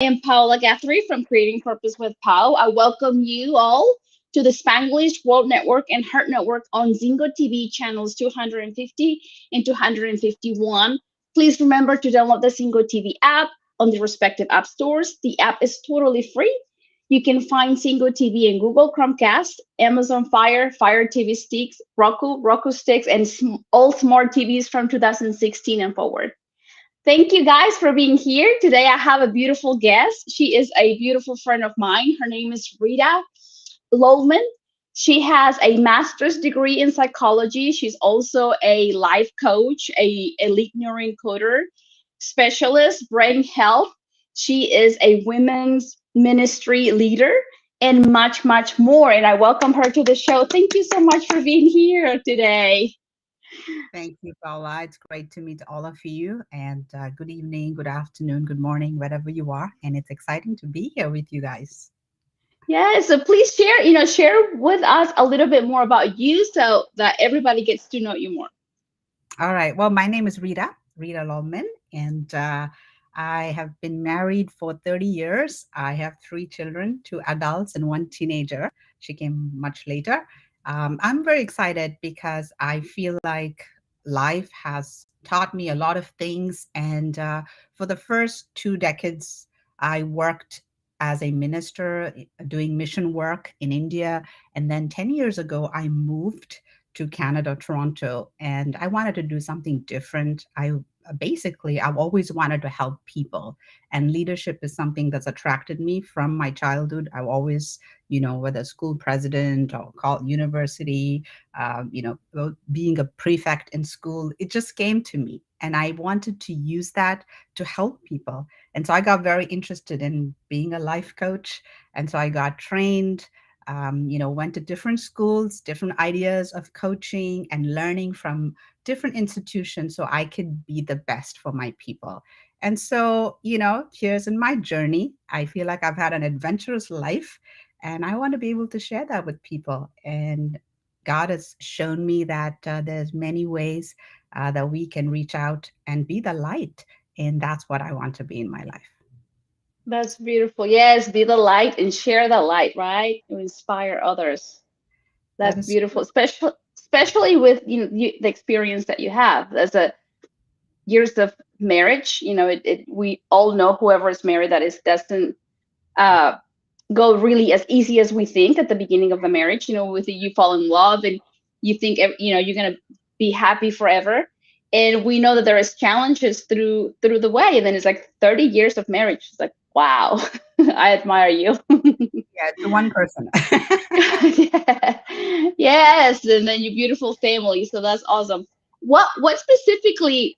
am Paola Guthrie from Creating Purpose with Pau. I welcome you all to the Spanglish World Network and Heart Network on Zingo TV channels 250 and 251. Please remember to download the Zingo TV app on the respective app stores. The app is totally free. You can find Zingo TV in Google Chromecast, Amazon Fire TV sticks, Roku sticks, and all smart TVs from 2016 and forward. Thank you guys for being here. Today I have a beautiful guest. She is a beautiful friend of mine. Her name is Rita Laulman. She has a master's degree in psychology. She's also a life coach, a elite neuroencoder specialist, brain health. She is a women's ministry leader and much, much more. And I welcome her to the show. Thank you so much for being here today. Thank you, Paula. It's great to meet all of you. And good evening, good afternoon, good morning, wherever you are. And it's exciting to be here with you guys. Yeah, so please share, share with us a little bit more about you so that everybody gets to know you more. All right. Well, my name is Rita Laulman, and I have been married for 30 years. I have three children, two adults and one teenager. She came much later. I'm very excited because I feel like life has taught me a lot of things. And for the first 2 decades, I worked as a minister doing mission work in India. And then 10 years ago, I moved to Canada, Toronto, and I wanted to do something different. I've always wanted to help people, and leadership is something that's attracted me from my childhood. I've always, whether school president or university, being a prefect in school, it just came to me, and I wanted to use that to help people. And so I got very interested in being a life coach, and so I got trained, went to different schools, different ideas of coaching and learning from different institutions so I could be the best for my people. And so, here's in my journey. I feel like I've had an adventurous life and I want to be able to share that with people. And God has shown me that there's many ways that we can reach out and be the light. And that's what I want to be in my life. That's beautiful. Yes, be the light and share the light, right? To inspire others. That That's is beautiful, especially with the experience that you have as a years of marriage. We all know whoever is married that is doesn't uh, go really as easy as we think at the beginning of the marriage. With you fall in love and you think you're gonna be happy forever, and we know that there is challenges through the way. And then it's like 30 years of marriage. It's like, wow, I admire you. yeah, to one person. Yeah. Yes, and then your beautiful family. So that's awesome. What specifically,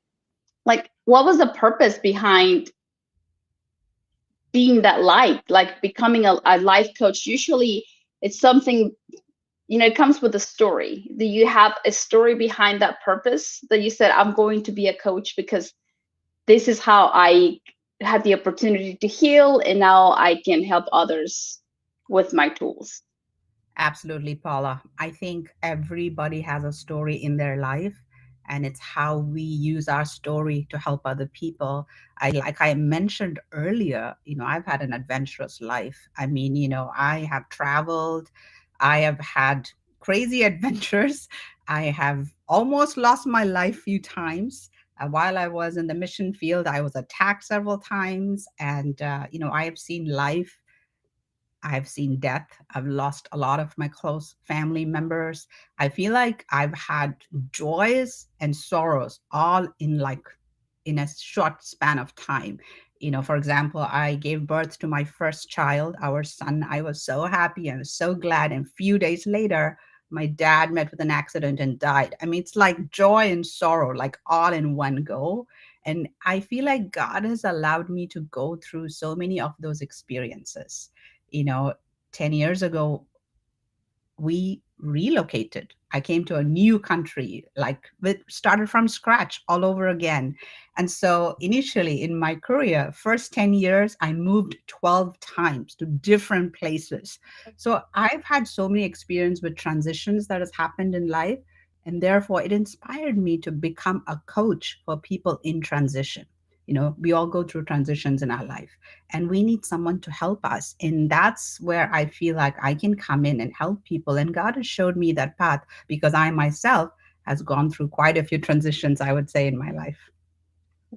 like, what was the purpose behind being that light, like becoming a life coach? Usually it's something, it comes with a story. Do you have a story behind that purpose that you said, I'm going to be a coach because this is how I had the opportunity to heal and now I can help others with my tools? Absolutely, Paula. I think everybody has a story in their life, and it's how we use our story to help other people. Like I mentioned earlier, I've had an adventurous life. I mean, I have traveled, I have had crazy adventures, I have almost lost my life a few times. While I was in the mission field, I was attacked several times, and I have seen life, I've seen death. I've lost a lot of my close family members. I feel like I've had joys and sorrows all in a short span of time. For example, I gave birth to my first child, our son. I was so happy. I was so glad. And a few days later, my dad met with an accident and died. I mean, it's like joy and sorrow, like all in one go. And I feel like God has allowed me to go through so many of those experiences. you know 10 years ago, we relocated. I came to a new country, like with started from scratch all over again. And so initially in my career, first 10 years, I moved 12 times to different places. So I've had so many experience with transitions that has happened in life. And therefore it inspired me to become a coach for people in transition. We all go through transitions in our life, and we need someone to help us. And that's where I feel like I can come in and help people. And God has showed me that path because I myself has gone through quite a few transitions, I would say, in my life.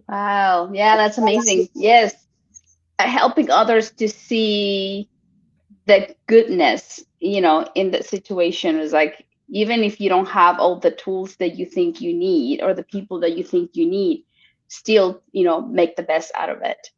Wow. Yeah, that's amazing. Yes. Helping others to see the goodness, in the situation is like, even if you don't have all the tools that you think you need or the people that you think you need, still, make the best out of it.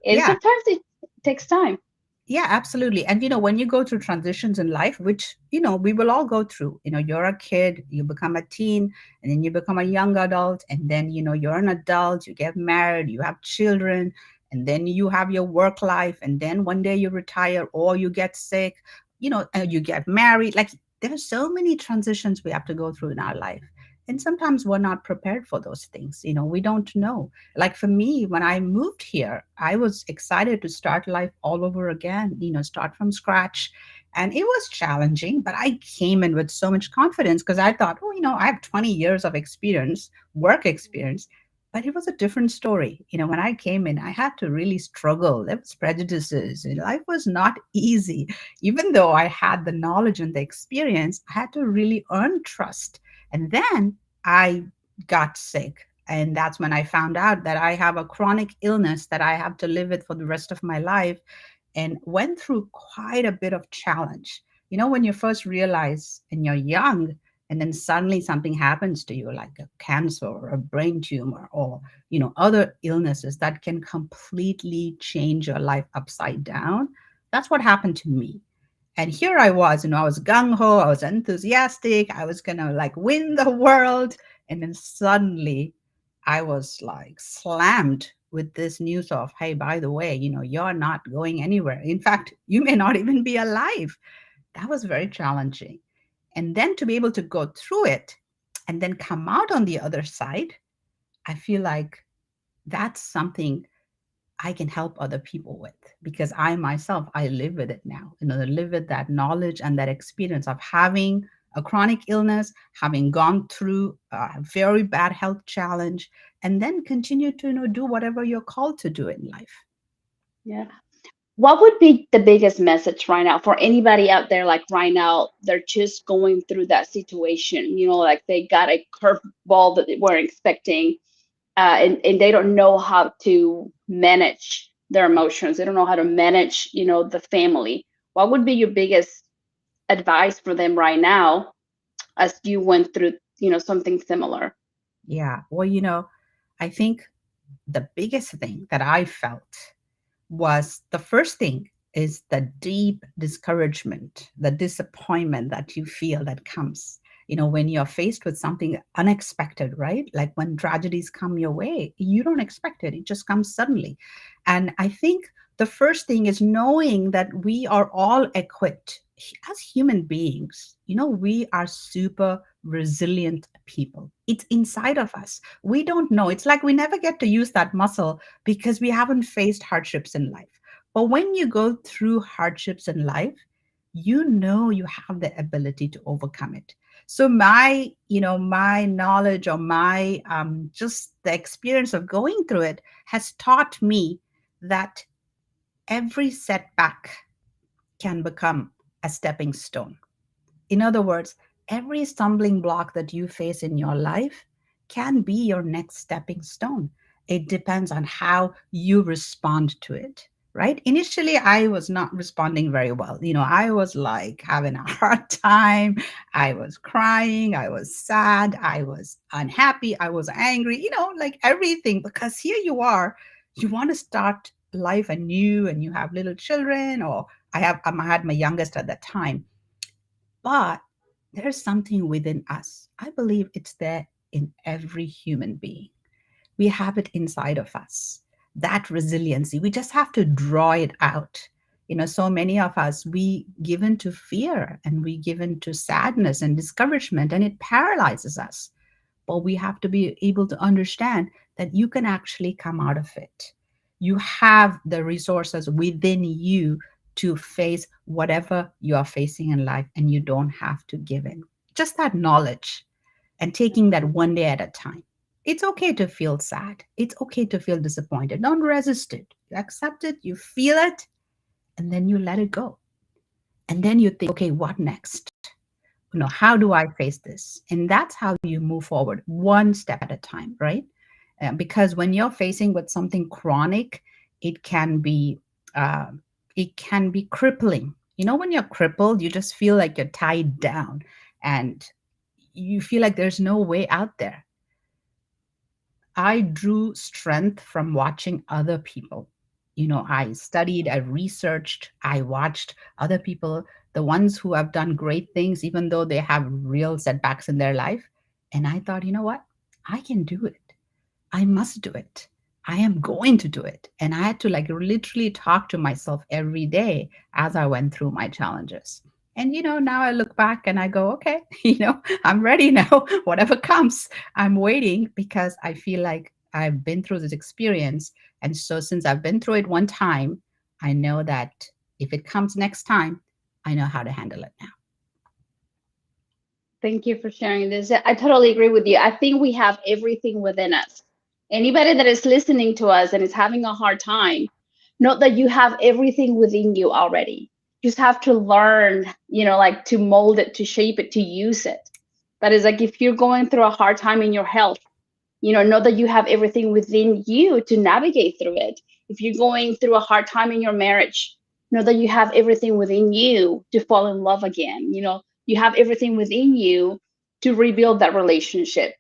And Yeah. sometimes it takes time. Yeah, absolutely. And when you go through transitions in life, which we will all go through, you're a kid, you become a teen, and then you become a young adult, and then you're an adult, you get married, you have children, and then you have your work life, and then one day you retire or you get sick, and you get married. Like, there's so many transitions we have to go through in our life. And sometimes we're not prepared for those things. We don't know. Like for me, when I moved here, I was excited to start life all over again, start from scratch. And it was challenging, but I came in with so much confidence because I thought, oh, I have 20 years of experience, work experience. But it was a different story. When I came in, I had to really struggle. There was prejudices. Life was not easy. Even though I had the knowledge and the experience, I had to really earn trust. And then I got sick. And that's when I found out that I have a chronic illness that I have to live with for the rest of my life, and went through quite a bit of challenge. When you first realize and you're young, and then suddenly something happens to you, like a cancer or a brain tumor or, other illnesses that can completely change your life upside down. That's what happened to me. And here I was, I was gung ho, I was enthusiastic, I was gonna like win the world. And then suddenly I was like slammed with this news of, hey, by the way, you're not going anywhere. In fact, you may not even be alive. That was very challenging. And then to be able to go through it and then come out on the other side, I feel like that's something I can help other people with, because I myself, I live with it now. I live with that knowledge and that experience of having a chronic illness, having gone through a very bad health challenge, and then continue to, do whatever you're called to do in life. Yeah. What would be the biggest message right now for anybody out there? Like right now, they're just going through that situation, like they got a curveball that they weren't expecting, and they don't know how to manage their emotions. They don't know how to manage, the family. What would be your biggest advice for them right now as you went through, something similar? Yeah. Well, I think the biggest thing that I felt was, the first thing is the deep discouragement, the disappointment that you feel that comes, when you're faced with something unexpected, right? Like when tragedies come your way, you don't expect it, it just comes suddenly. And I think the first thing is knowing that we are all equipped as human beings. We are super resilient people. It's inside of us. We don't know. It's like we never get to use that muscle because we haven't faced hardships in life. But when you go through hardships in life, you have the ability to overcome it. So my knowledge, or my just the experience of going through it, has taught me that every setback can become a stepping stone. In other words, every stumbling block that you face in your life can be your next stepping stone. It depends on how you respond to it, right? Initially, I was not responding very well. I was like having a hard time. I was crying. I was sad. I was unhappy. I was angry, like everything, because here you are, you want to start life anew, and you have little children, or I had my youngest at that time. But there's something within us. I believe it's there in every human being. We have it inside of us. That resiliency, we just have to draw it out. So many of us, we give in to fear, and we give in to sadness and discouragement, and it paralyzes us. But we have to be able to understand that you can actually come out of it. You have the resources within you to face whatever you are facing in life, and you don't have to give in. Just that knowledge, and taking that one day at a time. It's okay to feel sad. It's okay to feel disappointed. Don't resist it. You accept it, you feel it, and then you let it go. And then you think, okay, what next? How do I face this? And that's how you move forward, one step at a time, right? Because when you're facing with something chronic, it can be uh, it can be crippling. When you're crippled, you just feel like you're tied down, and you feel like there's no way out there. I drew strength from watching other people. I studied, I researched, I watched other people, the ones who have done great things, even though they have real setbacks in their life. And I thought, you know what? I can do it. I must do it. I am going to do it. And I had to like literally talk to myself every day as I went through my challenges. And now I look back and I go, okay, I'm ready now. Whatever comes, I'm waiting because I feel like I've been through this experience. And so since I've been through it one time, I know that if it comes next time, I know how to handle it now. Thank you for sharing this. I totally agree with you. I think we have everything within us. Anybody that is listening to us and is having a hard time, know that you have everything within you already. You just have to learn, like to mold it, to shape it, to use it. That is like if you're going through a hard time in your health, know that you have everything within you to navigate through it. If you're going through a hard time in your marriage, know that you have everything within you to fall in love again. You have everything within you to rebuild that relationship.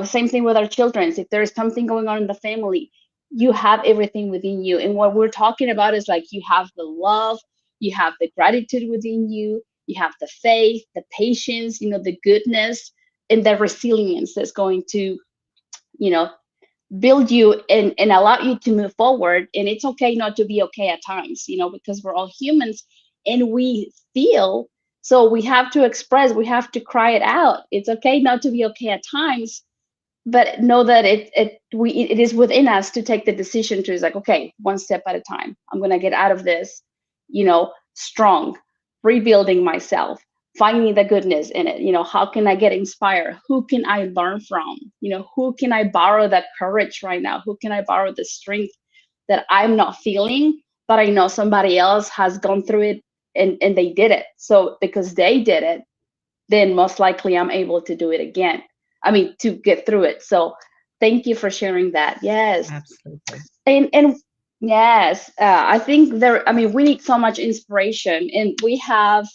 Same thing with our children. If there is something going on in the family, you have everything within you. And what we're talking about is like you have the love, you have the gratitude within you, you have the faith, the patience, the goodness, and the resilience that's going to you know build you and allow you to move forward. And it's okay not to be okay at times, because we're all humans and we feel. So we have to express, we have to cry it out. It's okay not to be okay at times, but know that it is within us to take the decision to, is like, okay, one step at a time, I'm going to get out of this, strong, rebuilding myself, finding the goodness in it. How can I get inspired? Who can I learn from? Who can I borrow that courage right now? Who can I borrow the strength that I'm not feeling, but I know somebody else has gone through it, and they did it. So because they did it, then most likely I'm able to do it again. I mean, to get through it. So thank you for sharing that. Yes. Absolutely. And yes, I think there, I mean, we need so much inspiration. And we have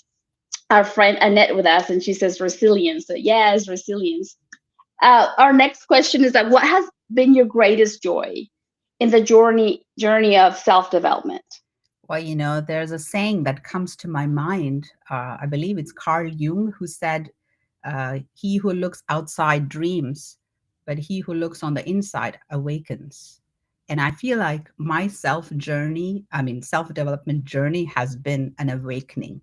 our friend Annette with us, and she says resilience. So yes, resilience. Our next question is that what has been your greatest joy in the journey of self-development? Well, there's a saying that comes to my mind. I believe it's Carl Jung who said, he who looks outside dreams, but he who looks on the inside awakens. And I feel like my self development journey has been an awakening.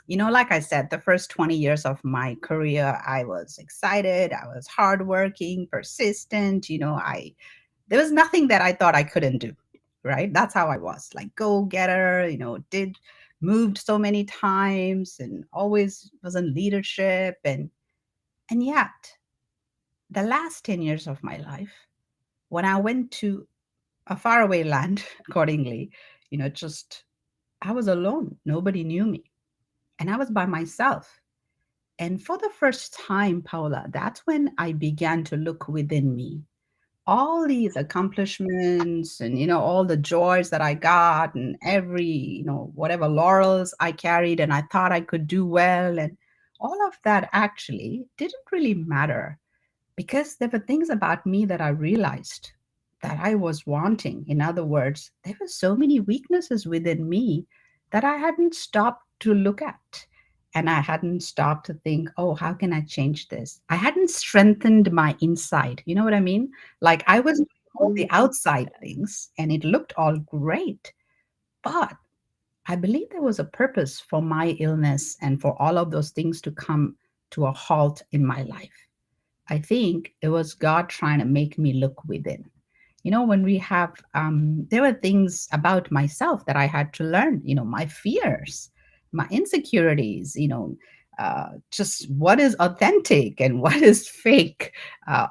Like I said, the first 20 years of my career, I was excited, I was hardworking, persistent. There was nothing that I thought I couldn't do, right? That's how I was, like go getter, did moved so many times and always was in leadership. And yet, the last 10 years of my life, when I went to a faraway land, accordingly, just I was alone. Nobody knew me. And I was by myself. And for the first time, Paula, that's when I began to look within me. All these accomplishments and all the joys that I got and every whatever laurels I carried and I thought I could do well, and all of that actually didn't really matter, because there were things about me that I realized that I was wanting. In other words, there were so many weaknesses within me that I hadn't stopped to look at. And I hadn't stopped to think, oh, how can I change this? I hadn't strengthened my inside. You know what I mean? Like I was doing all the outside things and it looked all great. But I believe there was a purpose for my illness and for all of those things to come to a halt in my life. I think it was God trying to make me look within. When we have, there were things about myself that I had to learn, my fears, my insecurities, just what is authentic and what is fake.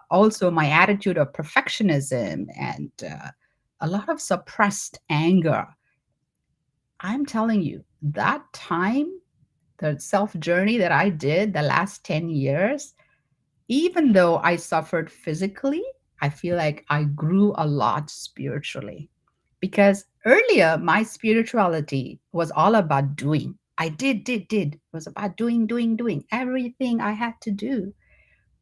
Also, my attitude of perfectionism and a lot of suppressed anger. I'm telling you, that time, the self journey that I did the last 10 years, even though I suffered physically, I feel like I grew a lot spiritually. Because earlier, my spirituality was all about doing. I did. It was about doing everything I had to do.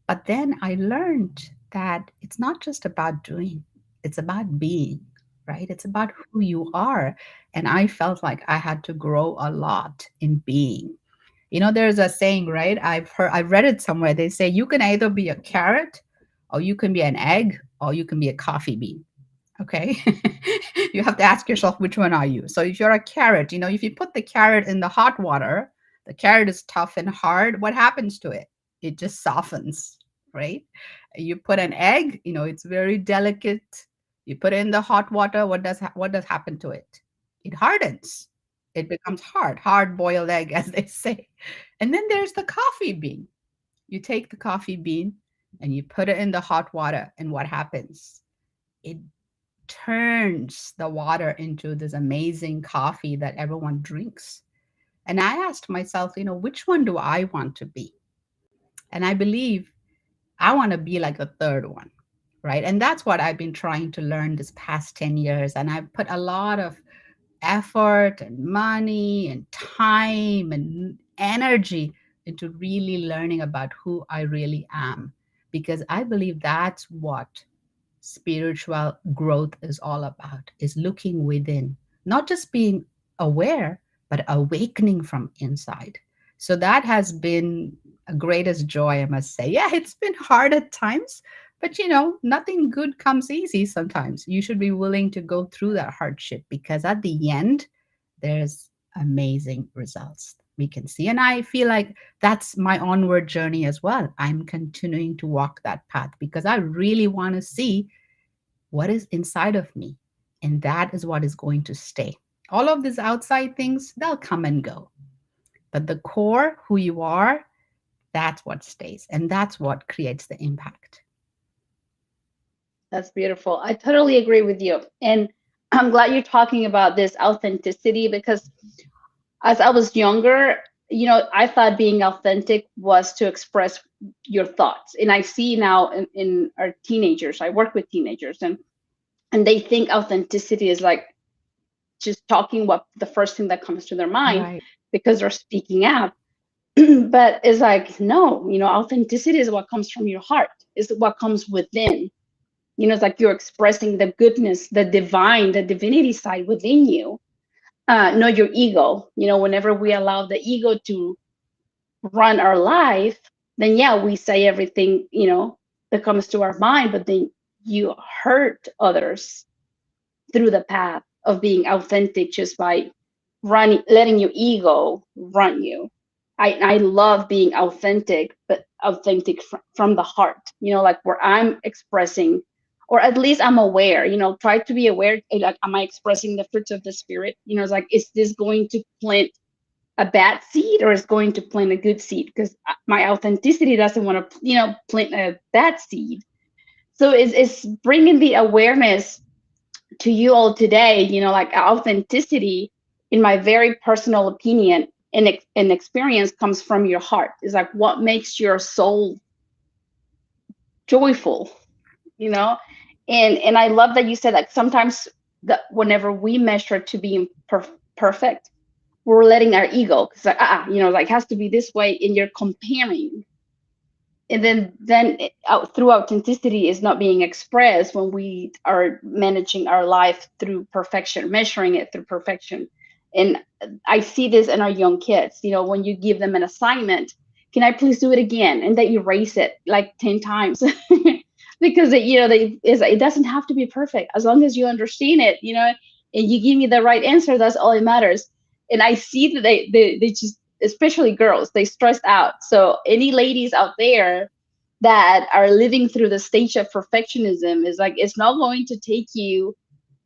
But then I learned that it's not just about doing, it's about being, right? It's about who you are. And I felt like I had to grow a lot in being. You know, there's a saying, right? I've read it somewhere. They say you can either be a carrot, or you can be an egg, or you can be a coffee bean. Okay. You have to ask yourself, which one are you? So if you're a carrot, if you put the carrot in the hot water, the carrot is tough and hard. What happens to it? It just softens, right? You put an egg, it's very delicate. You put it in the hot water, what does happen to it? It hardens. It becomes hard boiled egg, as they say. And then there's the coffee bean. You take the coffee bean and you put it in the hot water, and what happens? It turns the water into this amazing coffee that everyone drinks. And I asked myself, which one do I want to be? And I believe I want to be like the third one, right? And that's what I've been trying to learn this past 10 years. And I've put a lot of effort and money and time and energy into really learning about who I really am, because I believe that's what spiritual growth is all about, is looking within, not just being aware, but awakening from inside. So that has been a greatest joy, I must say. Yeah, it's been hard at times, but nothing good comes easy. Sometimes you should be willing to go through that hardship, because at the end there's amazing results we can see. And I feel like that's my onward journey as well. I'm continuing to walk that path because I really want to see what is inside of me. And that is what is going to stay. All of these outside things, they'll come and go. But the core, who you are, that's what stays. And that's what creates the impact. That's beautiful. I totally agree with you. And I'm glad you're talking about this authenticity because as I was younger, I thought being authentic was to express your thoughts. And I see now in our teenagers, I work with teenagers, and they think authenticity is like just talking what the first thing that comes to their mind Right. because they're speaking out. But it's like, no, authenticity is what comes from your heart, is what comes within. It's like you're expressing the goodness, the divine, the divinity side within you, not your ego. Whenever we allow the ego to run our life, then yeah, we say everything, that comes to our mind, but then you hurt others through the path of being authentic just by letting your ego run you. I love being authentic, but authentic from the heart, like where I'm expressing, or at least I'm aware, try to be aware, like, am I expressing the fruits of the spirit? It's like, is this going to plant a bad seed or is going to plant a good seed? Because my authenticity doesn't want to, plant a bad seed. So it's bringing the awareness to you all today, like authenticity, in my very personal opinion and experience, comes from your heart. It's like what makes your soul joyful, you know? And I love that you said that sometimes that whenever we measure to being perfect, we're letting our ego, because like, like has to be this way, and you're comparing. And then through authenticity is not being expressed when we are managing our life through perfection, measuring it through perfection. And I see this in our young kids, when you give them an assignment, can I please do it again, and they erase it like 10 times. Because it doesn't have to be perfect, as long as you understand it, and you give me the right answer, that's all that matters. And I see that they just, especially girls, they stress out. So any ladies out there that are living through the stage of perfectionism, is like, it's not going to take you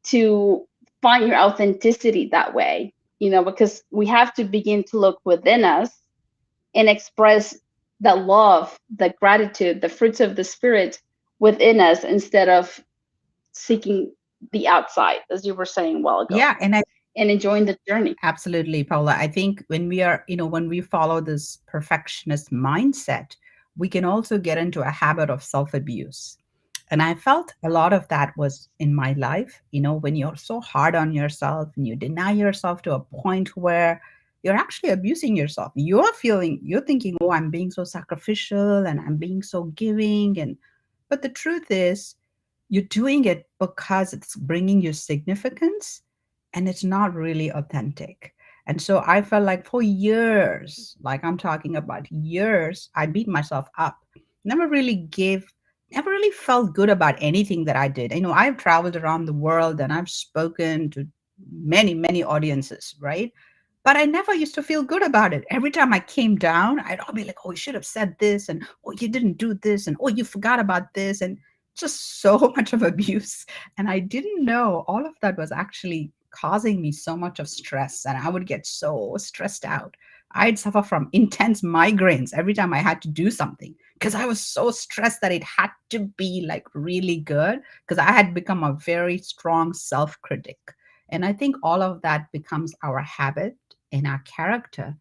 to find your authenticity that way, because we have to begin to look within us and express the love, the gratitude, the fruits of the spirit within us instead of seeking the outside, as you were saying a while ago, Yeah, and I and enjoying the journey. absolutely, Paula. I think when we are, when we follow this perfectionist mindset, we can also get into a habit of self abuse. And I felt a lot of that was in my life, when you're so hard on yourself and you deny yourself to a point where you're actually abusing yourself. You're thinking, oh, I'm being so sacrificial and I'm being so giving. But the truth is, you're doing it because it's bringing you significance and it's not really authentic. And so I felt like for years, like I'm talking about years, I beat myself up. Never really gave, never really felt good about anything that I did. I've traveled around the world and I've spoken to many, many audiences, right? But I never used to feel good about it. Every time I came down, I'd all be like, oh, you should have said this, and oh, you didn't do this, and oh, you forgot about this. And just so much of abuse. And I didn't know all of that was actually causing me so much of stress. And I would get so stressed out. I'd suffer from intense migraines every time I had to do something because I was so stressed that it had to be like really good because I had become a very strong self critic. And I think all of that becomes our habit and our character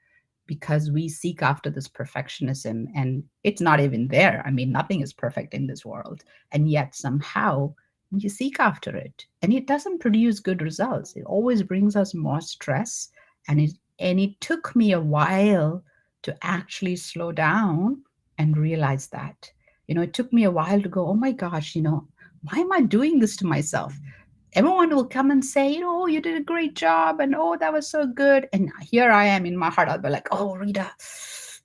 because we seek after this perfectionism and it's not even there. I mean, nothing is perfect in this world. And yet somehow we seek after it and it doesn't produce good results. It always brings us more stress. And it took me a while to actually slow down and realize that. It took me a while to go, oh my gosh, why am I doing this to myself? Everyone will come and say, oh, you did a great job, and oh, that was so good. And here I am in my heart, I'll be like, oh, Rita,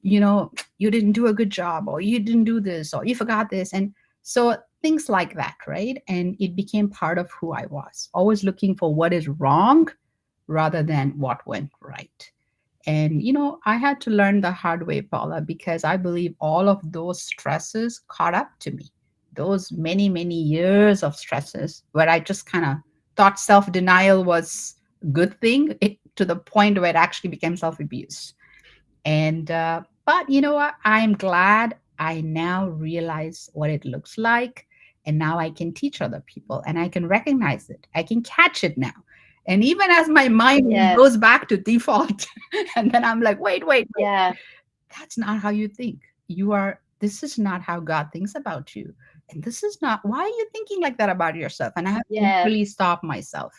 you didn't do a good job, or you didn't do this, or you forgot this. And so things like that, right? And it became part of who I was, always looking for what is wrong rather than what went right. And, I had to learn the hard way, Paula, because I believe all of those stresses caught up to me. Those many, many years of stresses where I just kind of thought self denial was a good thing to the point where it actually became self abuse. But you know what? I'm glad I now realize what it looks like. And now I can teach other people and I can recognize it. I can catch it now. And even as my mind Yes. goes back to default, and then I'm like, wait, Yeah. that's not how you think. This is not how God thinks about you. And this is not, why are you thinking like that about yourself? And I have to Yes. really stop myself.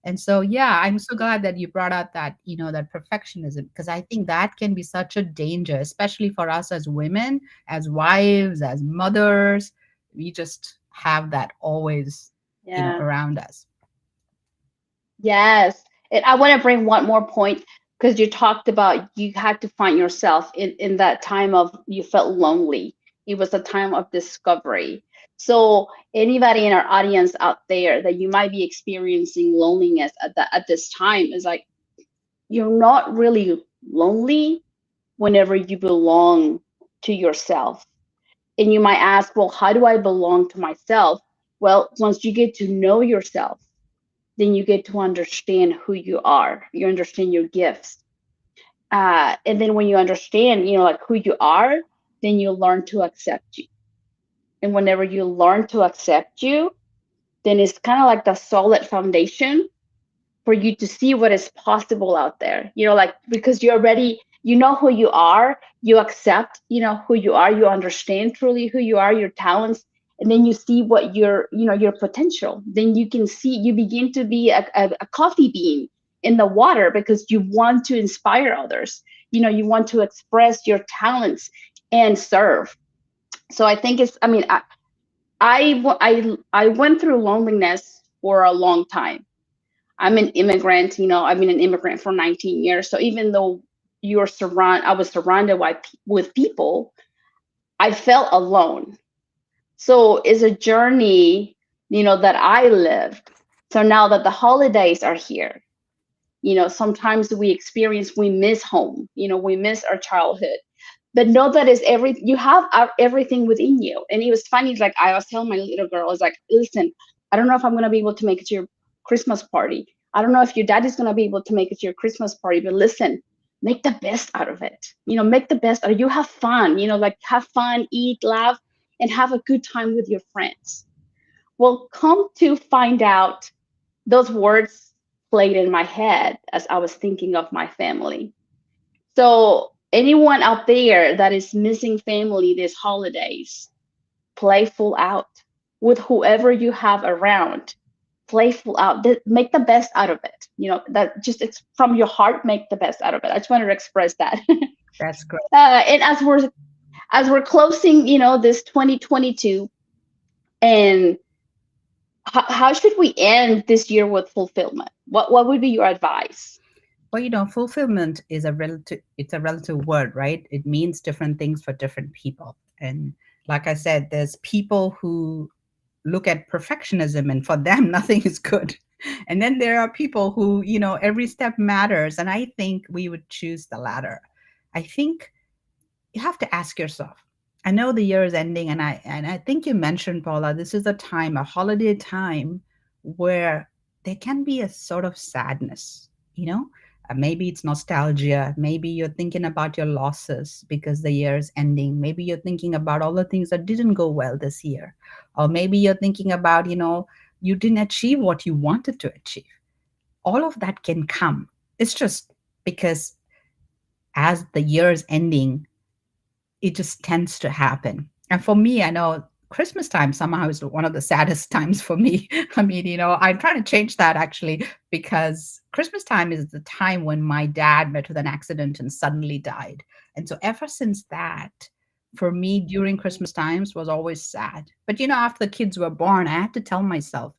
And so, yeah, I'm so glad that you brought out that, that perfectionism, because I think that can be such a danger, especially for us as women, as wives, as mothers. We just have that always, Yeah. around us. Yes. And I want to bring one more point because you talked about you had to find yourself in that time of you felt lonely. It was a time of discovery. So anybody in our audience out there that you might be experiencing loneliness at this time is like you're not really lonely whenever you belong to yourself. And you might ask, well, how do I belong to myself? Well, once you get to know yourself, then you get to understand who you are. You understand your gifts. And then when you understand, like who you are, then you learn to accept you. And whenever you learn to accept you, then it's kind of like the solid foundation for you to see what is possible out there. Like because you already you know who you are, you accept, who you are, you understand truly who you are, your talents, and then you see what your potential. Then you can see you begin to be a coffee bean in the water because you want to inspire others. You want to express your talents and serve. So I think it's I mean I went through loneliness for a long time. I'm an immigrant, I've been an immigrant for 19 years. So even though I was surrounded with people, I felt alone. So it's a journey, that I lived. So now that the holidays are here, sometimes we miss home, we miss our childhood. But know that you have everything within you. And it was funny, like I was telling my little girl, I was like, listen, I don't know if I'm gonna be able to make it to your Christmas party. I don't know if your dad is gonna be able to make it to your Christmas party, but listen, make the best out of it. Make the best out of it. You have fun, like have fun, eat, laugh, and have a good time with your friends. Well, come to find out, those words played in my head as I was thinking of my family. So, anyone out there that is missing family this holidays, playful out with whoever you have around. Playful out. Make the best out of it. That just, it's from your heart. Make the best out of it. I just wanted to express that. That's great. And as we're closing, this 2022, and how should we end this year with fulfillment? What would be your advice? Well, fulfillment is a relative word, right? It means different things for different people. And like I said, there's people who look at perfectionism and for them nothing is good. And then there are people who, every step matters. And I think we would choose the latter. I think you have to ask yourself. I know the year is ending, and I think you mentioned, Paula, this is a holiday time, where there can be a sort of sadness. Maybe it's nostalgia. Maybe you're thinking about your losses because the year is ending. Maybe you're thinking about all the things that didn't go well this year, or maybe you're thinking about, you didn't achieve what you wanted to achieve. All of that can come. It's just because as the year is ending, it just tends to happen. And for me, I know Christmas time somehow is one of the saddest times for me. I mean, I'm trying to change that actually, because Christmas time is the time when my dad met with an accident and suddenly died. And so ever since that, for me during Christmas times was always sad. But after the kids were born, I had to tell myself,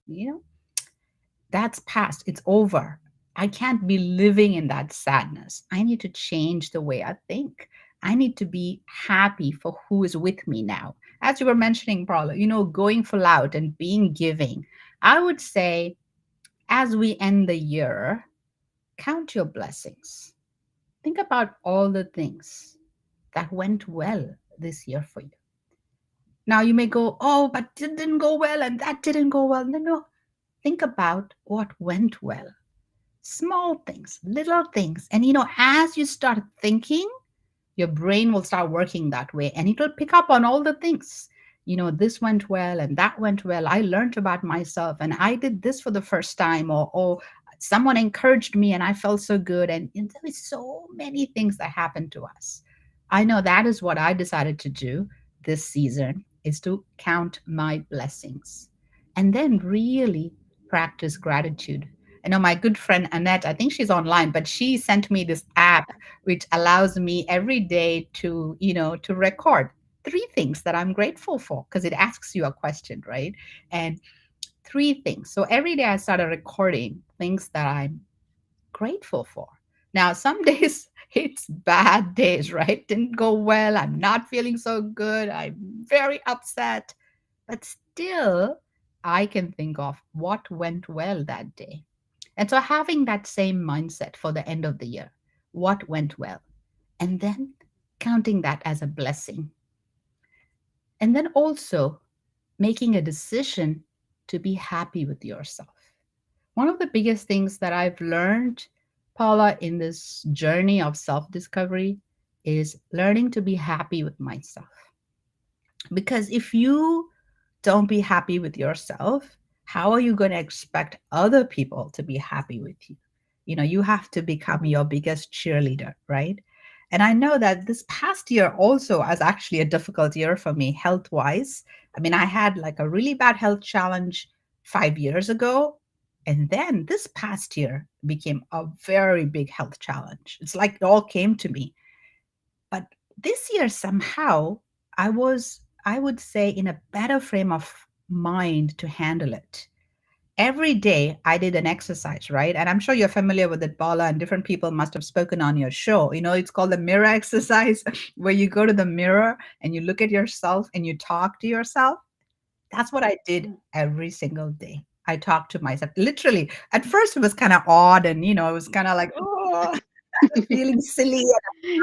that's past. It's over. I can't be living in that sadness. I need to change the way I think. I need to be happy for who is with me now. As you were mentioning, Paula, going full out and being giving. I would say, as we end the year, count your blessings. Think about all the things that went well this year for you. Now you may go, oh, but it didn't go well and that didn't go well. No, no. Think about what went well. Small things, little things. And as you start thinking, your brain will start working that way and it will pick up on all the things. This went well and that went well. I learned about myself and I did this for the first time, or someone encouraged me and I felt so good. And there is so many things that happen to us. I know that is what I decided to do this season, is to count my blessings and then really practice gratitude. I know my good friend Annette, I think she's online, but she sent me this app which allows me every day to record three things that I'm grateful for, because it asks you a question, right? And three things. So every day I started recording things that I'm grateful for. Now, some days it's bad days, right? Didn't go well. I'm not feeling so good. I'm very upset. But still, I can think of what went well that day. And so having that same mindset for the end of the year, what went well, and then counting that as a blessing. And then also making a decision to be happy with yourself. One of the biggest things that I've learned, Paula, in this journey of self discovery is learning to be happy with myself. Because if you don't be happy with yourself, how are you going to expect other people to be happy with you? You have to become your biggest cheerleader, right? And I know that this past year also was actually a difficult year for me health wise. I mean, I had like a really bad health challenge 5 years ago. And then this past year became a very big health challenge. It's like it all came to me. But this year, somehow, I would say, in a better frame of mind to handle it. Every day I did an exercise, right? And I'm sure you're familiar with it, Paula, and different people must have spoken on your show. It's called the mirror exercise, where you go to the mirror and you look at yourself and you talk to yourself. That's what I did every single day. I talked to myself. Literally, at first it was kind of odd and, it was kind of like, oh, feeling silly.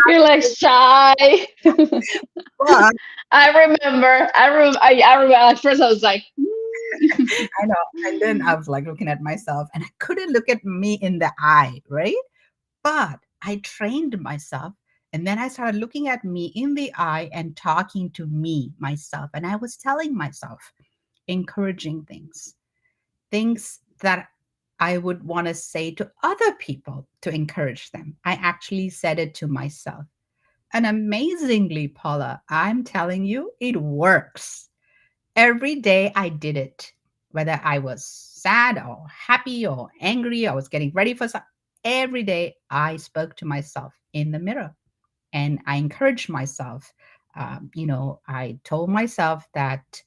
You're like shy. But I remember at first I was like, I know. And then I was like looking at myself and I couldn't look at me in the eye, right? But I trained myself. And then I started looking at me in the eye and talking to me, myself. And I was telling myself encouraging things, things that I would want to say to other people to encourage them. I actually said it to myself. And amazingly, Paula, I'm telling you, it works. Every day I did it, whether I was sad or happy or angry, I was getting ready for something. Every day I spoke to myself in the mirror and I encouraged myself. I told myself that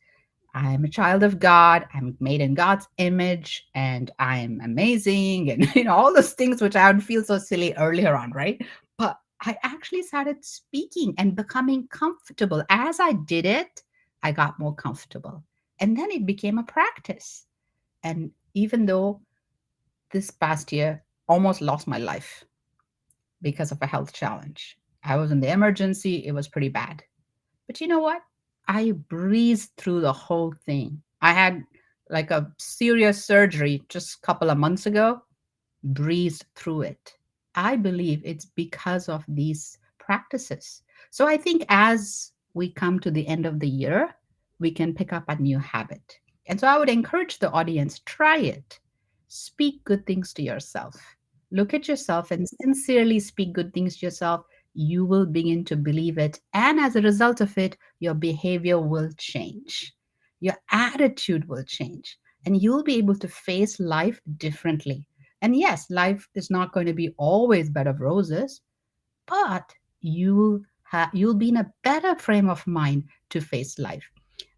I'm a child of God. I'm made in God's image and I'm amazing. And, all those things which I would feel so silly earlier on, right? But I actually started speaking and becoming comfortable. As I did it, I got more comfortable. And then it became a practice. And even though this past year almost lost my life because of a health challenge, I was in the emergency, it was pretty bad. But you know what? I breezed through the whole thing. I had like a serious surgery just a couple of months ago, breezed through it. I believe it's because of these practices. So I think as we come to the end of the year, we can pick up a new habit. And so I would encourage the audience, try it. Speak good things to yourself. Look at yourself and sincerely speak good things to yourself. You will begin to believe it. And as a result of it, your behavior will change. Your attitude will change. And you'll be able to face life differently. And yes, life is not going to be always bed of roses, but you'll be in a better frame of mind to face life.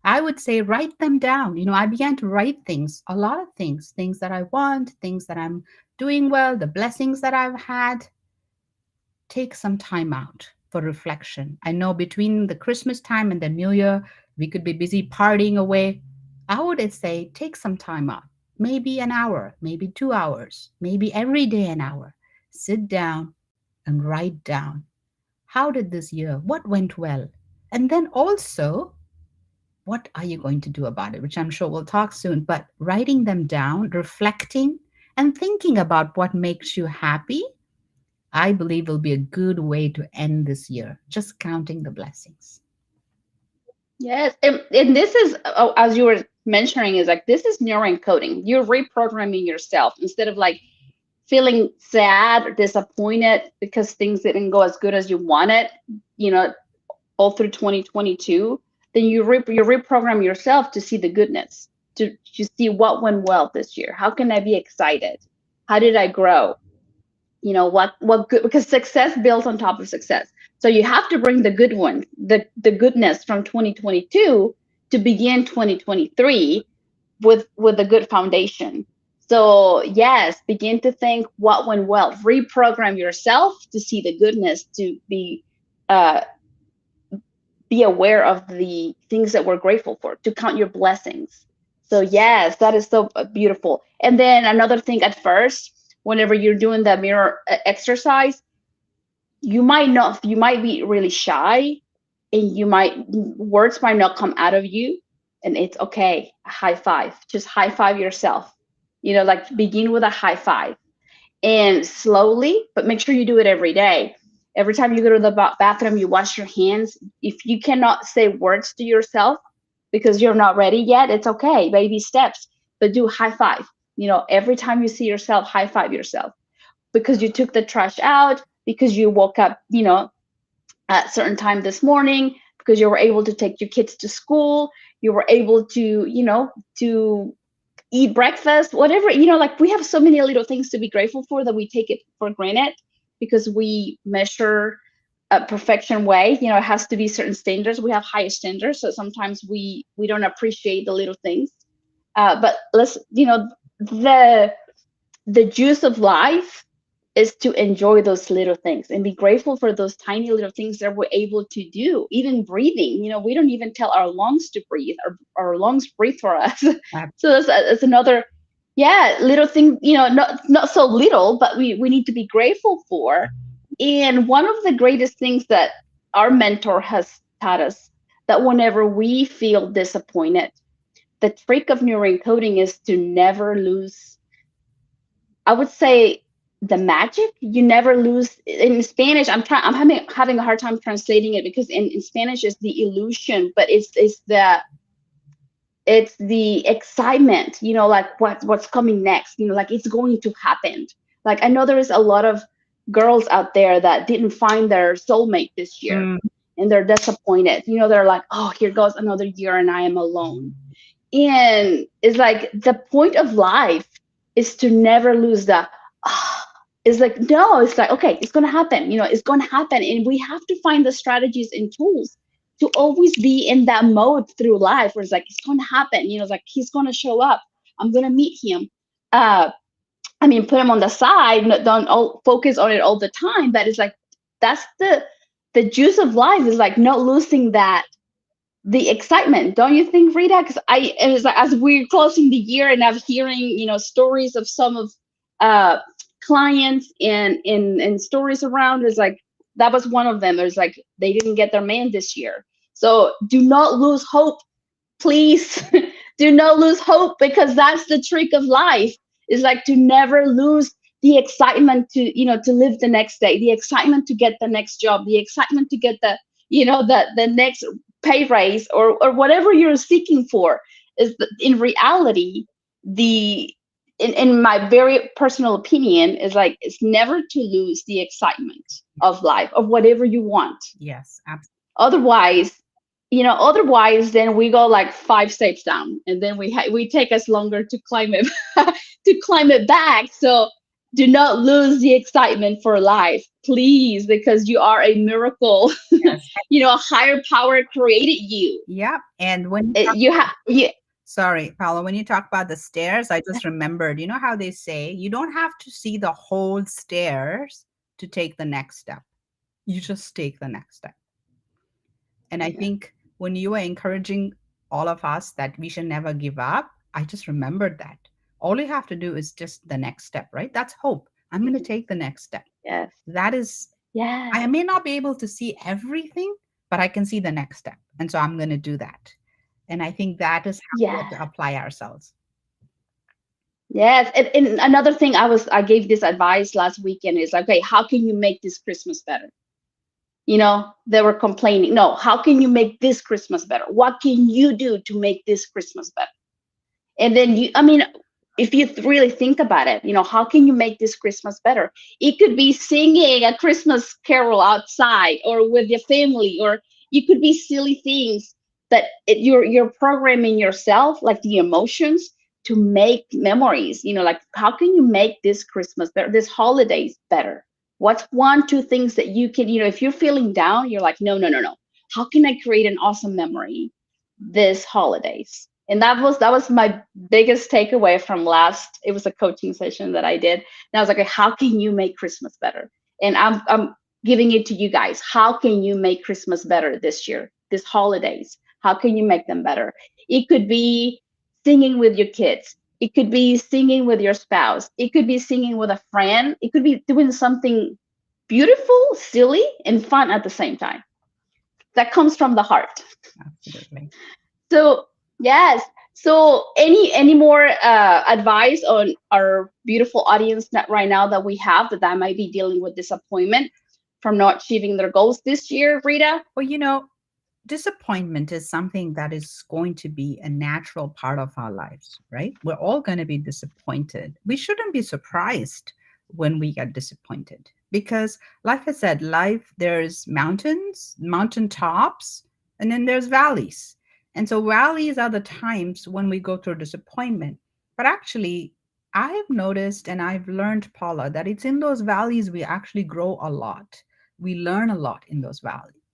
I would say write them down. I began to write things, a lot of things, things that I want, things that I'm doing well, the blessings that I've had. Take some time out for reflection. I know between the Christmas time and the New Year, we could be busy partying away. I would say take some time out, maybe an hour, maybe 2 hours, maybe every day an hour. Sit down and write down, how did this year, what went well? And then also, what are you going to do about it? Which I'm sure we'll talk soon, but writing them down, reflecting, and thinking about what makes you happy, I believe will be a good way to end this year, just counting the blessings. Yes, and this is, as you were mentioning, is like this is neuroencoding. You're reprogramming yourself instead of like feeling sad or disappointed because things didn't go as good as you wanted, you know, all through 2022. Then you reprogram yourself to see the goodness, to see what went well this year. How can I be excited? How did I grow? What good, because success builds on top of success. So you have to bring the good one, the goodness from 2022 to begin 2023 with a good foundation. So yes, begin to think what went well, reprogram yourself to see the goodness, to uh, be aware of the things that we're grateful for, to count your blessings. So yes, that is so beautiful. And then another thing, at first, whenever you're doing that mirror exercise, you might be really shy, and words might not come out of you, and it's okay. High five, just high five yourself. Like begin with a high five, and slowly, but make sure you do it every day. Every time you go to the bathroom, you wash your hands. If you cannot say words to yourself because you're not ready yet, it's okay. Baby steps, but do high five. Every time you see yourself, high five yourself, because you took the trash out, because you woke up, at a certain time this morning, because you were able to take your kids to school, you were able to, to eat breakfast, whatever, like we have so many little things to be grateful for that we take it for granted because we measure a perfection way. It has to be certain standards. We have higher standards, so sometimes we don't appreciate the little things. But let's, the juice of life is to enjoy those little things and be grateful for those tiny little things that we're able to do. Even breathing, we don't even tell our lungs to breathe. Our lungs breathe for us. So that's another, yeah, little thing, not so little, but we need to be grateful for. And one of the greatest things that our mentor has taught us, that whenever we feel disappointed, the trick of neuroencoding is to never lose, I would say, the magic. You never lose. In Spanish, I'm having a hard time translating it, because in Spanish it's the illusion, but it's the excitement, like what's coming next, like it's going to happen. Like, I know there is a lot of girls out there that didn't find their soulmate this year, Mm, and they're disappointed. They're like, oh, here goes another year and I am alone. And it's like the point of life is to never lose the ah. It's like, no, it's like, okay, it's gonna happen, it's gonna happen. And we have to find the strategies and tools to always be in that mode through life, where it's like, it's gonna happen, it's like he's gonna show up. I'm gonna meet him. uh I mean, put him on the side, don't all focus on it all the time, but it's like, that's the juice of life, is like not losing that, the excitement, don't you think, Rita? Because it was like, as we're closing the year and I'm hearing, stories of some of uh clients and stories around, is like, that was one of them. It's like they didn't get their man this year. So do not lose hope, please. Do not lose hope, because that's the trick of life, is like to never lose the excitement to, to live the next day, the excitement to get the next job, the excitement to get the next pay raise, or whatever you're seeking for. In reality, the in my very personal opinion, is like, it's never to lose the excitement of life, of whatever you want. yes, absolutely. Otherwise, then we go like 5 steps down, and then we take us longer to climb it to climb it back. So do not lose the excitement for life, please, because you are a miracle. Yes. A higher power created you. Yeah. And when you talk, You have, yeah. sorry, Paula, when you talk about the stairs, I just remembered, you know how they say you don't have to see the whole stairs to take the next step. You just take the next step. And I Yeah. think when you were encouraging all of us that we should never give up, I just remembered that. All you have to do is just the next step, right? That's hope. I'm going to take the next step. Yes. That is, I Yes. may not be able to see everything, but I can see the next step. And so I'm going to do that. And I think that is how we have Yes. to apply ourselves. Yes. And another thing, I gave this advice last weekend, is like, okay, how can you make this Christmas better? They were complaining, no, how can you make this Christmas better? What can you do to make this Christmas better? And then I mean, if you really think about it, how can you make this Christmas better? It could be singing a Christmas carol outside, or with your family, or it could be silly things that you're programming yourself, like the emotions, to make memories. Like, how can you make this Christmas better, this holidays better? What's one, two things that you can, if you're feeling down, you're like, no, no, no, no. How can I create an awesome memory this holidays? And that was my biggest takeaway from last. It was a coaching session that I did, and I was like, okay, how can you make Christmas better? And I'm giving it to you guys. How can you make Christmas better this year, this holidays? How can you make them better? It could be singing with your kids, it could be singing with your spouse, it could be singing with a friend, it could be doing something beautiful, silly, and fun at the same time, that comes from the heart. Absolutely. So yes. So any more advice on our beautiful audience that right now, that we have, that might be dealing with disappointment from not achieving their goals this year, Rita? Well, disappointment is something that is going to be a natural part of our lives, right? We're all going to be disappointed. We shouldn't be surprised when we get disappointed because, like I said, life, there's mountains, mountain tops, and then there's valleys. And so, valleys are the times when we go through disappointment. But actually, I've noticed and I've learned, Paula, that it's in those valleys we actually grow a lot. We learn a lot in those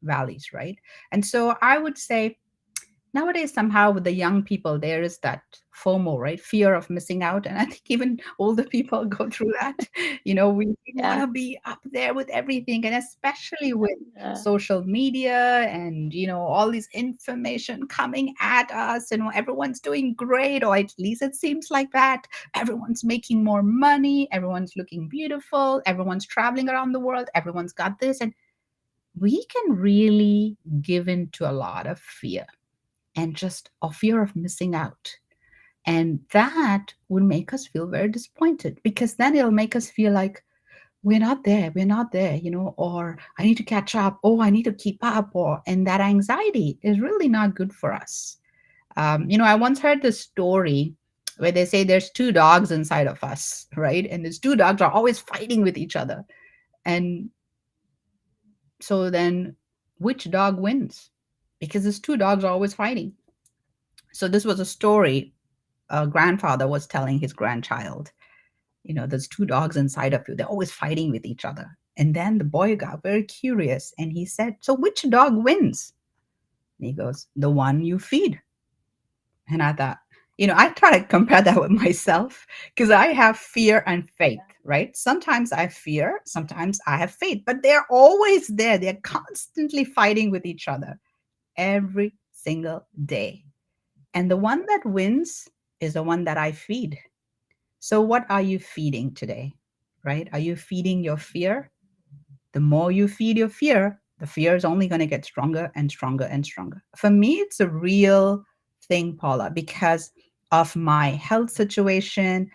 valleys, right? And so I would say nowadays, somehow with the young people, there is that FOMO, right? Fear of missing out. And I think even older people go through that. We want Yeah. to be up there with everything. And especially with Yeah. social media and, all this information coming at us, everyone's doing great, or at least it seems like that. Everyone's making more money. Everyone's looking beautiful. Everyone's traveling around the world. Everyone's got this. And we can really give in to a lot of fear and just a fear of missing out. And that would make us feel very disappointed because then it'll make us feel like, we're not there, we're not there, or I need to catch up, oh, I need to keep up, or and that anxiety is really not good for us. I once heard this story where they say there's two dogs inside of us, right? And these two dogs are always fighting with each other. And so then which dog wins? Because these two dogs are always fighting. So this was a story a grandfather was telling his grandchild. There's two dogs inside of you. They're always fighting with each other. And then the boy got very curious and he said, so which dog wins? And he goes, the one you feed. And I thought, I try to compare that with myself because I have fear and faith, right? Sometimes I fear, sometimes I have faith, but they're always there. They're constantly fighting with each other every single day. And the one that wins is the one that I feed. So, what are you feeding today? Right? Are you feeding your fear? The more you feed your fear, the fear is only going to get stronger and stronger and stronger. For me, it's a real thing, Paula, because of my health situation.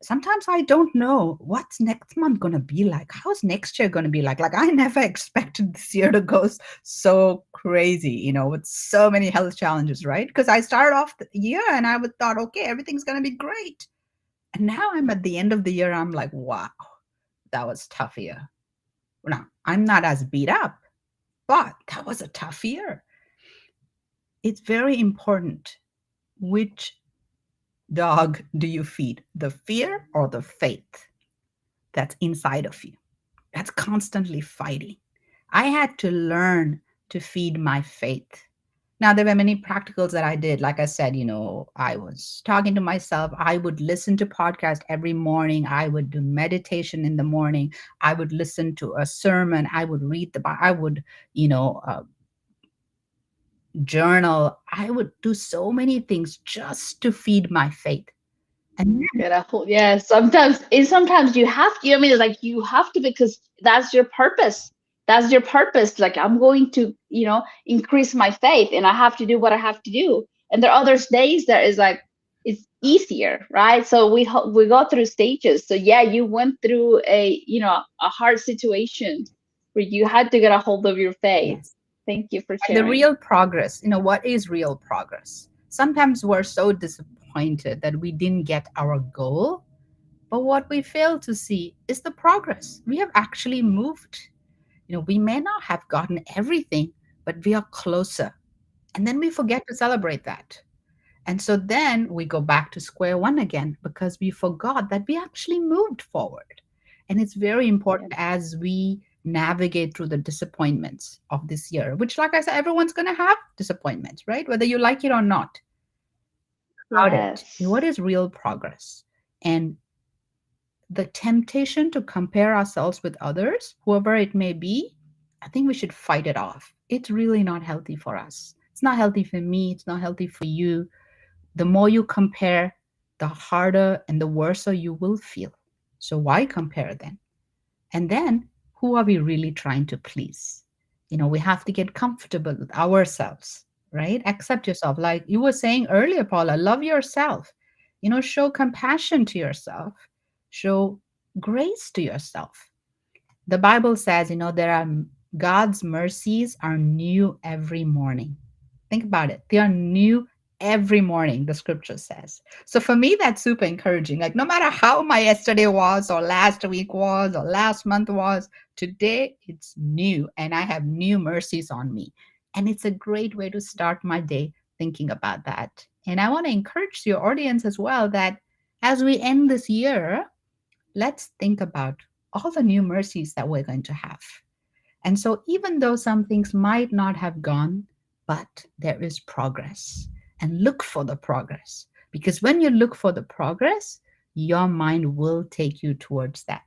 Sometimes I don't know what's next month going to be like. How's next year going to be like? Like, I never expected this year to go so crazy, with so many health challenges, right? Because I started off the year and I would thought, okay, everything's going to be great. And now I'm at the end of the year, I'm like, wow, that was tough year. Now, I'm not as beat up, but that was a tough year. It's very important. Which dog do you feed? The fear or the faith that's inside of you? That's constantly fighting. I had to learn to feed my faith. Now, there were many practicals that I did. Like I said, I was talking to myself. I would listen to podcast every morning. I would do meditation in the morning. I would listen to a sermon. I would read the Bible. I would, journal. I would do so many things just to feed my faith. And Get a hold. Yeah, sometimes you have to. I mean, it's like you have to because that's your purpose. That's your purpose. Like I'm going to, increase my faith, and I have to do what I have to do. And there are other days that is like it's easier, right? So we go through stages. So yeah, you went through a hard situation where you had to get a hold of your faith. yes, Thank you for and the sharing. real progress, what is real progress? Sometimes we're so disappointed that we didn't get our goal, but what we fail to see is the progress. We have actually moved. We may not have gotten everything, but we are closer. And then we forget to celebrate that. And so then we go back to square one again because we forgot that we actually moved forward. And it's very important as we navigate through the disappointments of this year, which, like I said, everyone's going to have disappointments, right? Whether you like it or not. About it. What Yes. is real progress? And the temptation to compare ourselves with others, whoever it may be, I think we should fight it off. It's really not healthy for us. It's not healthy for me. It's not healthy for you. The more you compare, the harder and the worse you will feel. So why compare then? And then who are we really trying to please? We have to get comfortable with ourselves, right? Accept yourself. Like you were saying earlier, Paula, love yourself. Show compassion to yourself, show grace to yourself. The Bible says, there are God's mercies are new every morning. Think about it. They are new every morning, the scripture says. So for me, that's super encouraging. Like, no matter how my yesterday was, or last week was, or last month was, today it's new and I have new mercies on me. And it's a great way to start my day thinking about that. And I want to encourage your audience as well that as we end this year, let's think about all the new mercies that we're going to have. And so, even though some things might not have gone, but there is progress, and look for the progress. Because when you look for the progress, your mind will take you towards that,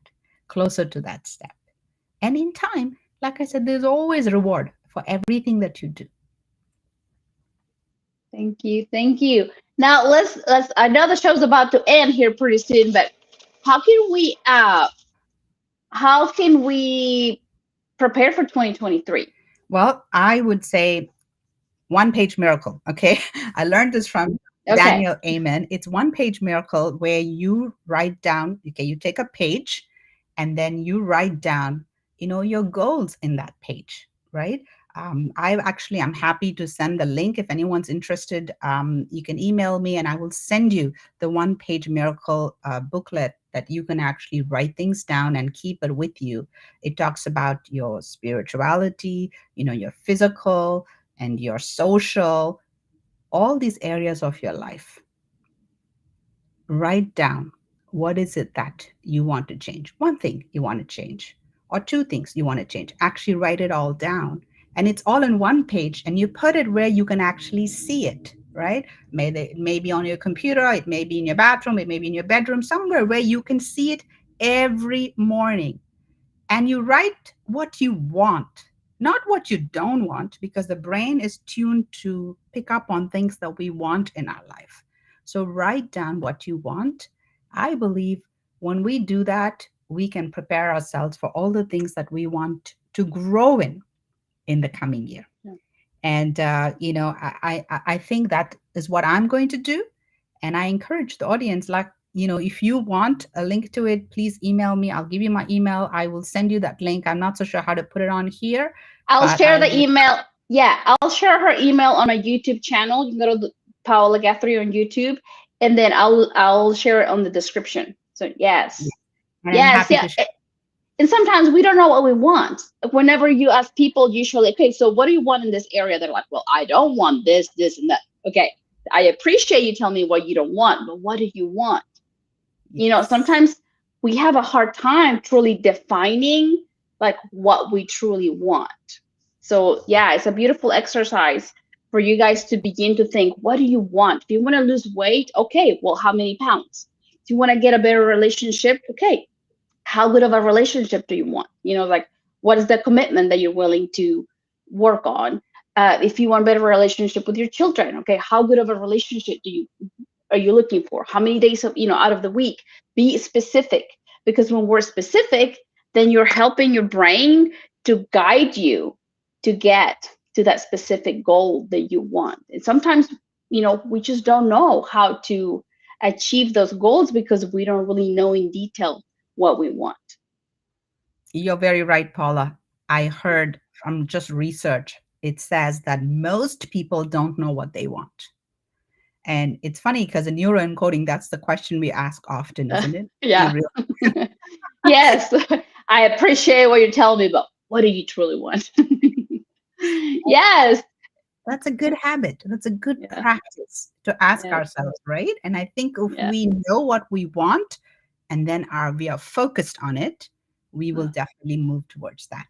closer to that step. And in time, like I said, there's always a reward for everything that you do. Thank you. Thank you. Now let's I know the show's about to end here pretty soon, but how can we uh how can we prepare for 2023? Well, I would say one page miracle. Okay. I learned this from Okay. Daniel Amen. It's one page miracle where you write down, okay, you take a page and then you write down, your goals in that page, right? I'm happy to send the link if anyone's interested. You can email me and I will send you the one page miracle booklet that you can actually write things down and keep it with you. It talks about your spirituality, your physical and your social, all these areas of your life. Write down, what is it that you want to change? One thing you want to change, or two things you want to change. Actually, write it all down. And it's all in one page, and you put it where you can actually see it, right? It may be on your computer, it may be in your bathroom, it may be in your bedroom, somewhere where you can see it every morning, and you write what you want, not what you don't want, because the brain is tuned to pick up on things that we want in our life. So write down what you want. I believe when we do that, we can prepare ourselves for all the things that we want to grow in the coming year. Yeah. And I think that is what I'm going to do. And I encourage the audience, like, if you want a link to it, please email me. I'll give you my email. I will send you that link. I'm not so sure how to put it on here, I'll but share I the will. email. Yeah, I'll share her email on a YouTube channel. You can go to Paola Guthrie on YouTube, and then I'll share it on the description. So Yeah, yes, I am yes, happy yeah. to share. And sometimes we don't know what we want. Whenever you ask people, usually, okay, so what do you want in this area? They're like, well, I don't want this, this, and that. Okay, I appreciate you telling me what you don't want, but what do you want? Yes. Sometimes we have a hard time truly defining like what we truly want. So yeah, it's a beautiful exercise for you guys to begin to think, what do you want? Do you want to lose weight? Okay, well, how many pounds? Do you want to get a better relationship? Okay, how good of a relationship do you want? Like, what is the commitment that you're willing to work on? If you want a better relationship with your children, okay, how good of a relationship do you are you looking for? How many days of out of the week? Be specific, because when we're specific, then you're helping your brain to guide you to get to that specific goal that you want. And sometimes, we just don't know how to achieve those goals because we don't really know in detail what we want. You're very right, Paula. I heard from just research, it says that most people don't know what they want. And it's funny because in neuroencoding, that's the question we ask often, isn't it? You Yeah. really Yes. I appreciate what you're telling me, but what do you truly want? Yes. That's a good habit. That's a good Yeah. practice to ask Yes. ourselves, right? And I think if Yeah. we know what we want and then we are focused on it, we will definitely move towards that.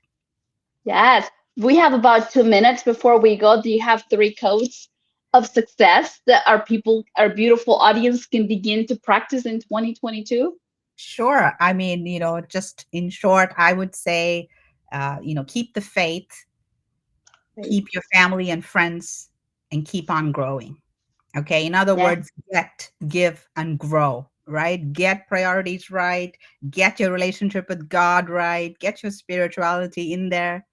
Yes. We have about 2 minutes before we go. Do you have three codes of success that our beautiful audience can begin to practice in 2022? Sure. I mean, just in short, I would say, keep the faith, Right. keep your family and friends, and keep on growing. Okay. In other Yeah. words, get, give, and grow, right? Get priorities right. Get your relationship with God right. Get your spirituality in there.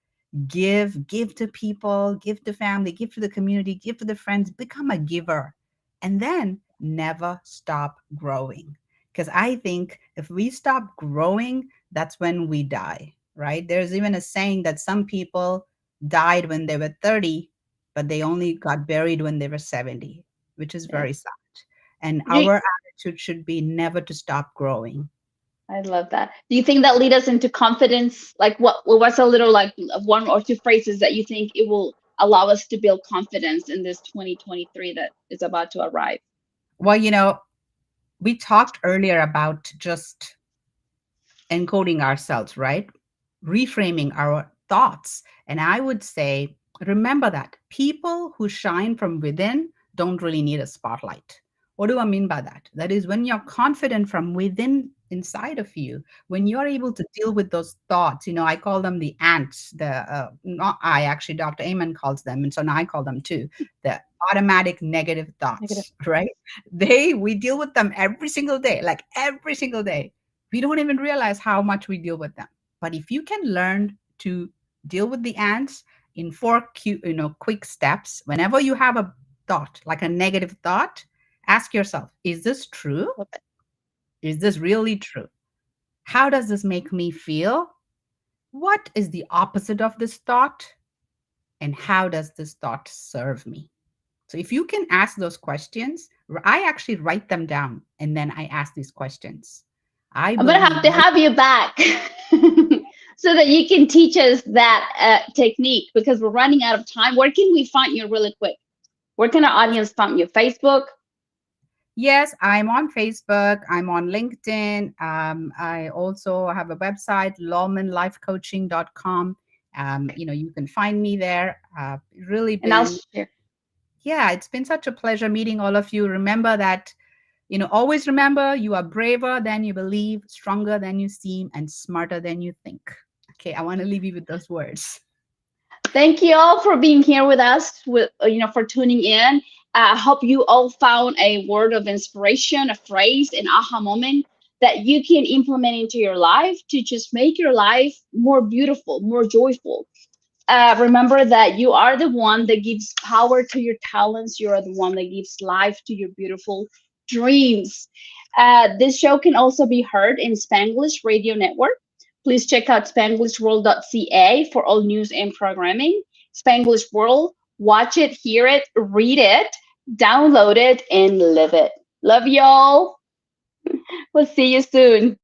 Give to people, give to family, give to the community, give to the friends, become a giver, and then never stop growing, because I think if we stop growing, that's when we die, right? There's even a saying that some people died when they were 30, but they only got buried when they were 70, which is Yeah. very sad. And Do you, our attitude should be never to stop growing. I love that. Do you think that lead us into confidence? Like what's a little like one or two phrases that you think it will allow us to build confidence in this 2023 that is about to arrive? Well, we talked earlier about just encoding ourselves, right? Reframing our thoughts. And I would say, remember that people who shine from within don't really need a spotlight. What do I mean by that? That is when you're confident from within inside of you, when you're able to deal with those thoughts, I call them the ants, not I, actually, Dr. Amen calls them. And so now I call them too, the automatic negative Negative. thoughts, right? We deal with them every single day, like every single day. We don't even realize how much we deal with them. But if you can learn to deal with the ants in quick steps, whenever you have a thought, like a negative thought, ask yourself, is this true? Love it. Is this really true? How does this make me feel? What is the opposite of this thought? And how does this thought serve me? So if you can ask those questions, I actually write them down and then I ask these questions. I I'm gonna have believe to most. have you back so that you can teach us that technique because we're running out of time. Where can we find you really quick? Where can our audience find you? Facebook? Yes, I'm on Facebook. I'm on LinkedIn. I also have a website, lawmanlifecoaching.com. You can find me there. Really And I'll been, share. yeah, it's been such a pleasure meeting all of you. Remember that, always remember you are braver than you believe, stronger than you seem, and smarter than you think. Okay, I want to leave you with those words. Thank you all for being here with us, for tuning in. I hope you all found a word of inspiration, a phrase, an aha moment that you can implement into your life to just make your life more beautiful, more joyful. Remember that you are the one that gives power to your talents. You are the one that gives life to your beautiful dreams. This show can also be heard in Spanglish Radio Network. Please check out spanglishworld.ca for all news and programming. Spanglish World, watch it, hear it, read it, download it, and live it. Love y'all. We'll see you soon.